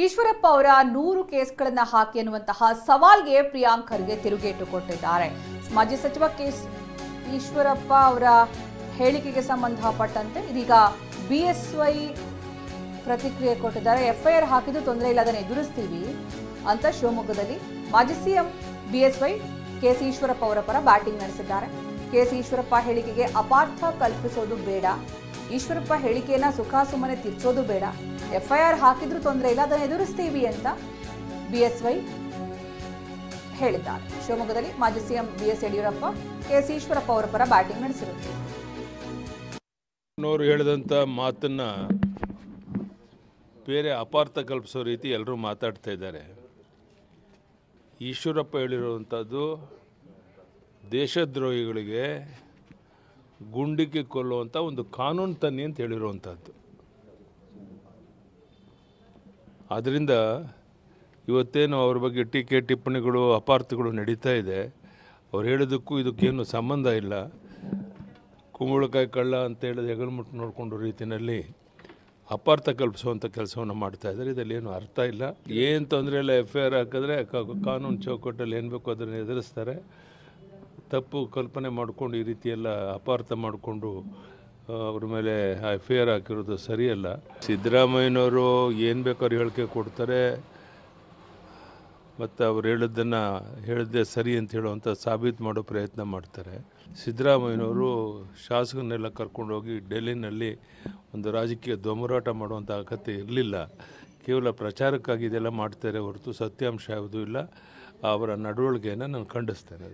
ಈಶ್ವರಪ್ಪ ಅವರ 100 ಕೇಸ್ಗಳನ್ನು ಹಾಕಿ ಅನ್ನುವಂತಹ ಸವಾಲ್ಗೆ ಪ್ರಿಯಾಂಕ್ ಖರ್ಗೆ ತಿರುಗೇಟು ಕೊಟ್ಟಿದ್ದಾರೆ. ಮಾಜಿ ಸಚಿವ ಈಶ್ವರಪ್ಪ ಅವರ ಹೇಳಿಕೆಗೆ ಸಂಬಂಧಪಟ್ಟಂತೆ ಇದೀಗ ಬಿಎಸ್ವೈ ಪ್ರತಿಕ್ರಿಯೆ ಕೊಟ್ಟಿದ್ದಾರೆ. ಎಫ್ಐಆರ್ ಹಾಕಿದ್ದು ತೊಂದರೆ ಇಲ್ಲ, ಅದನ್ನು ಎದುರಿಸ್ತೀವಿ ಅಂತ ಶಿವಮೊಗ್ಗದಲ್ಲಿ ಮಾಜಿ ಸಿಎಂ ಬಿಎಸ್ವೈ ಕೆಸಿ ಈಶ್ವರಪ್ಪ ಅವರ ಪರ ಬ್ಯಾಟಿಂಗ್ ನಡೆಸಿದ್ದಾರೆ. ಕೆಸಿ ಈಶ್ವರಪ್ಪ ಹೇಳಿಕೆಗೆ ಅಪಾರ್ಥ ಕಲ್ಪಿಸೋದು ಬೇಡ, ಈಶ್ವರಪ್ಪ ಹೇಳಿಕೆಯನ್ನ ಸುಖಾಸುಮ್ಮನೆ ತಿರ್ಚೋದು ಬೇಡ, ಎಫ್ಐಆರ್ ಹಾಕಿದ್ರೂ ತೊಂದರೆ ಇಲ್ಲ, ಅದನ್ನು ಎದುರಿಸ್ತೀವಿ ಅಂತ ಬಿಎಸ್ವೈ ಹೇಳಿದ್ದಾರೆ. ಶಿವಮೊಗ್ಗದಲ್ಲಿ ಮಾಜಿ CM BS Yediyurappa KC Eshwarappa ಅವರ ಪರ ಬ್ಯಾಟಿಂಗ್ ನಡೆಸಿರುತ್ತಾರೆ. ಅವರು ಹೇಳಿದಂಥ ಮಾತನ್ನ ಬೇರೆ ಅಪಾರ್ಥ ಕಲ್ಪಿಸೋ ರೀತಿ ಎಲ್ಲರೂ ಮಾತಾಡ್ತಾ ಇದ್ದಾರೆ. ಈಶ್ವರಪ್ಪ ಹೇಳಿರುವಂಥದ್ದು ದೇಶದ್ರೋಹಿಗಳಿಗೆ ಗುಂಡಿಗೆ ಕೊಲ್ಲುವಂಥ ಒಂದು ಕಾನೂನು ತನ್ನಿ ಅಂತ ಹೇಳಿರುವಂಥದ್ದು. ಆದ್ದರಿಂದ ಇವತ್ತೇನು ಅವ್ರ ಬಗ್ಗೆ ಟೀಕೆ ಟಿಪ್ಪಣಿಗಳು ಅಪಾರ್ಥಗಳು ನಡೀತಾ ಇದೆ. ಅವ್ರು ಹೇಳೋದಕ್ಕೂ ಇದಕ್ಕೇನು ಸಂಬಂಧ ಇಲ್ಲ. ಕುಂಬಳಕಾಯಿ ಕಳ್ಳ ಅಂತ ಹೇಳಿದ ಹೆಗಲ್ಮುಟ್ಟು ನೋಡಿಕೊಂಡು ರೀತಿಯಲ್ಲಿ ಅಪಾರ್ಥ ಕಲ್ಪಿಸುವಂಥ ಕೆಲಸವನ್ನು ಮಾಡ್ತಾ ಇದ್ದಾರೆ. ಇದರಲ್ಲಿ ಏನು ಅರ್ಥ ಇಲ್ಲ. ಏನು ತೊಂದರೆ ಇಲ್ಲ. ಎಫ್ಐಆರ್ ಹಾಕಿದ್ರೆ ಕಾನೂನು ಚೌಕಟ್ಟಲ್ಲಿ ಏನು ಬೇಕೋ ಅದನ್ನು ಎದುರಿಸ್ತಾರೆ. ತಪ್ಪು ಕಲ್ಪನೆ ಮಾಡಿಕೊಂಡು ಈ ರೀತಿಯೆಲ್ಲ ಅಪಾರ್ಥ ಮಾಡಿಕೊಂಡು ಅವ್ರ ಮೇಲೆ ಎಫ್ಐಆರ್ ಹಾಕಿರೋದು ಸರಿಯಲ್ಲ. ಸಿದ್ದರಾಮಯ್ಯನವರು ಏನು ಬೇಕಾದ್ರೂ ಹೇಳಿಕೆ ಕೊಡ್ತಾರೆ ಮತ್ತು ಅವ್ರು ಹೇಳಿದ್ದೇ ಸರಿ ಅಂತ ಹೇಳುವಂಥ ಸಾಬೀತು ಮಾಡೋ ಪ್ರಯತ್ನ ಮಾಡ್ತಾರೆ. ಸಿದ್ದರಾಮಯ್ಯನವರು ಶಾಸಕರನ್ನೆಲ್ಲ ಕರ್ಕೊಂಡೋಗಿ ಡೆಲ್ಲಿನಲ್ಲಿ ಒಂದು ರಾಜಕೀಯ ದೊಂಬರಾಟ ಮಾಡುವಂಥ ಅಗತ್ಯ ಇರಲಿಲ್ಲ. ಕೇವಲ ಪ್ರಚಾರಕ್ಕಾಗಿ ಇದೆಲ್ಲ ಮಾಡ್ತಾರೆ ಹೊರತು ಸತ್ಯಾಂಶ ಯಾವುದೂ ಇಲ್ಲ. ಅವರ ನಡವಳಿಕೆಯನ್ನು ನಾನು ಖಂಡಿಸ್ತೇನೆ.